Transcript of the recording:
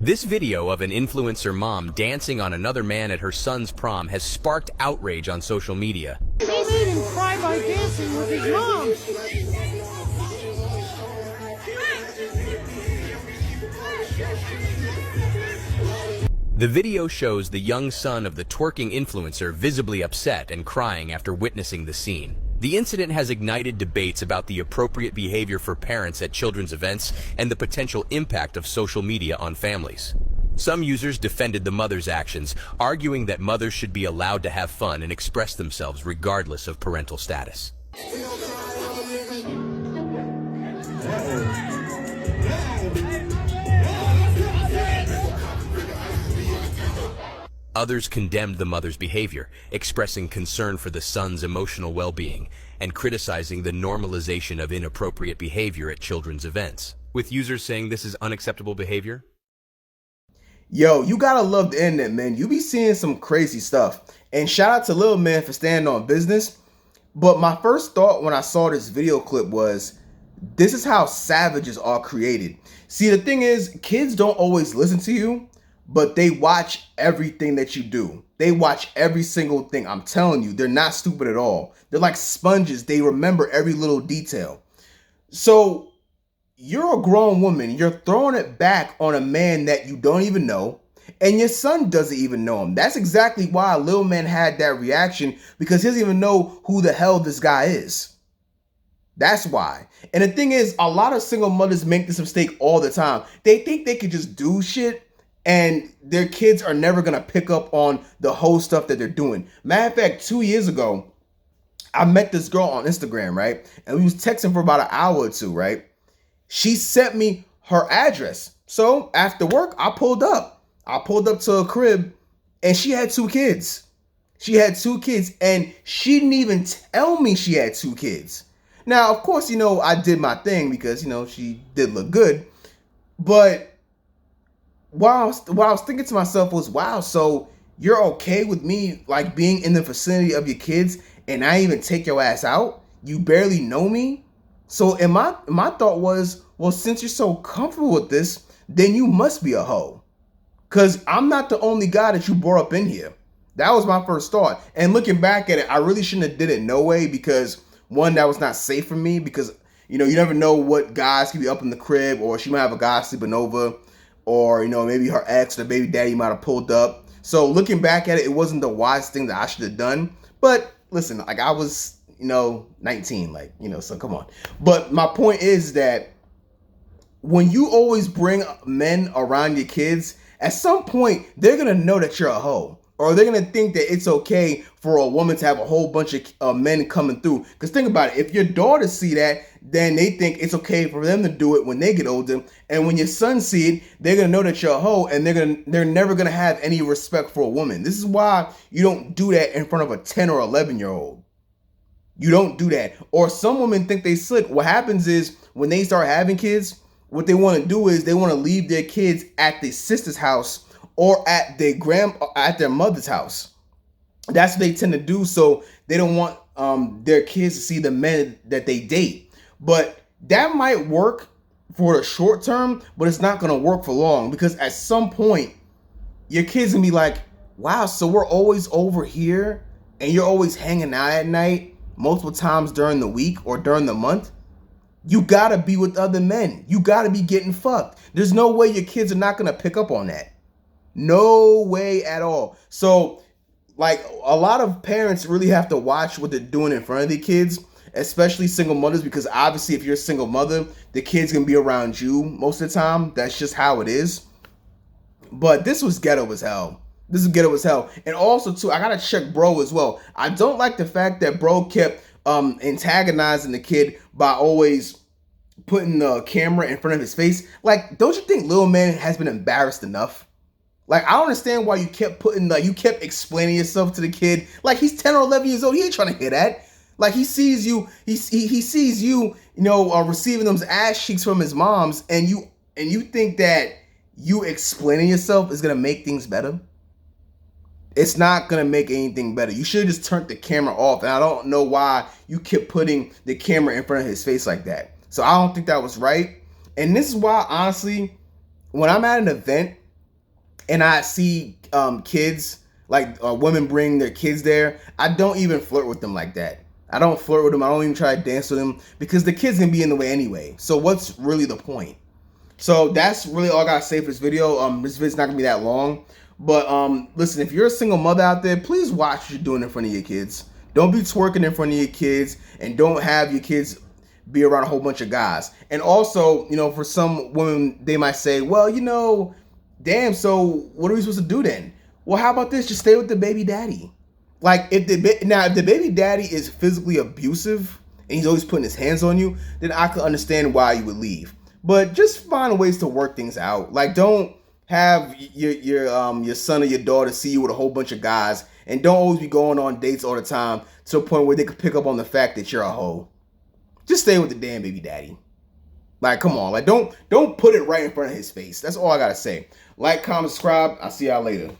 This video of an influencer mom dancing on another man at her son's prom has sparked outrage on social media. He made him cry by dancing with his mom. The video shows the young son of the twerking influencer visibly upset and crying after witnessing the scene. The incident has ignited debates about the appropriate behavior for parents at children's events and the potential impact of social media on families. Some users defended the mother's actions, arguing that mothers should be allowed to have fun and express themselves regardless of parental status. Others condemned the mother's behavior, expressing concern for the son's emotional well-being and criticizing the normalization of inappropriate behavior at children's events, with users saying this is unacceptable behavior. Yo, you gotta love the internet, man. You be seeing some crazy stuff. And shout out to Lil Man for standing on business. But my first thought when I saw this video clip was, this is how savages are created. See, the thing is, kids don't always listen to you, but they watch everything that you do. They watch every single thing. I'm telling you, they're not stupid at all. They're like sponges. They remember every little detail. So you're a grown woman. You're throwing it back on a man that you don't even know, and your son doesn't even know him. That's exactly why Lil Man had that reaction, because he doesn't even know who the hell this guy is. That's why. And the thing is, a lot of single mothers make this mistake all the time. They think they could just do shit and their kids are never going to pick up on the whole stuff that they're doing. Matter of fact, 2 years ago, I met this girl on Instagram, right? And we was texting for about an hour or two, right? She sent me her address. So after work, I pulled up. I pulled up to her crib and she had 2 kids. She had 2 kids and she didn't even tell me she had 2 kids. Now, of course, I did my thing because, she did look good. But what I was thinking to myself was, wow, so you're okay with me like being in the vicinity of your kids and I even take your ass out? You barely know me? So and my thought was, well, since you're so comfortable with this, then you must be a hoe. Because I'm not the only guy that you brought up in here. That was my first thought. And looking back at it, I really shouldn't have did it no way, because one, that was not safe for me, because you never know what guys could be up in the crib, or she might have a guy sleeping over, or maybe her ex or baby daddy might have pulled up. So looking back at it, it wasn't the wise thing that I should have done. But listen, like I was 19, so come on. But my point is that when you always bring men around your kids, at some point they're gonna know that you're a hoe, or they're gonna think that it's okay for a woman to have a whole bunch of men coming through. Because think about it, if your daughters see that, then they think it's okay for them to do it when they get older. And when your sons see it, they're gonna know that you're a hoe, and they're never gonna have any respect for a woman. This is why you don't do that in front of a 10 or 11-year-old. You don't do that. Or some women think they slick. What happens is when they start having kids, what they want to do is they want to leave their kids at their sister's house or at their mother's house. That's what they tend to do. So they don't want their kids to see the men that they date. But that might work for the short term, but it's not going to work for long, because at some point your kids gonna be like, wow, so we're always over here and you're always hanging out at night multiple times during the week or during the month. You gotta be with other men. You gotta be getting fucked. There's no way your kids are not gonna pick up on that. No way at all. So like, a lot of parents really have to watch what they're doing in front of their kids, especially single mothers, because obviously if you're a single mother, the kid's gonna be around you most of the time. That's just how it is. But this was ghetto as hell. This is ghetto as hell. And also too, I gotta check bro as well. I don't like the fact that bro kept antagonizing the kid by always putting the camera in front of his face. Like, don't you think Lil Man has been embarrassed enough? Like, I don't understand why you kept explaining yourself to the kid. Like, he's 10 or 11 years old. He ain't trying to hear that. Like, he sees you, he sees you, receiving those ass cheeks from his mom's, and you think that you explaining yourself is gonna make things better? It's not gonna make anything better. You should have just turned the camera off. And I don't know why you kept putting the camera in front of his face like that. So I don't think that was right. And this is why, honestly, when I'm at an event and I see kids, like women bring their kids there, I don't even flirt with them like that. I don't flirt with them. I don't even try to dance with them because the kids can be in the way anyway. So what's really the point? So that's really all I gotta say for this video. This video's not gonna be that long, but listen, if you're a single mother out there, please watch what you're doing in front of your kids. Don't be twerking in front of your kids, and don't have your kids be around a whole bunch of guys. And also, you know, for some women, they might say, well, you know, damn, so what are we supposed to do then? Well, how about this? Just stay with the baby daddy. Like, if the baby daddy is physically abusive and he's always putting his hands on you, then I could understand why you would leave. But just find ways to work things out. Like, don't have your son or your daughter see you with a whole bunch of guys, and don't always be going on dates all the time to a point where they could pick up on the fact that you're a hoe. Just stay with the damn baby daddy. Like, come on. Like, don't put it right in front of his face. That's all I gotta say. Like, comment, subscribe. I'll see y'all later.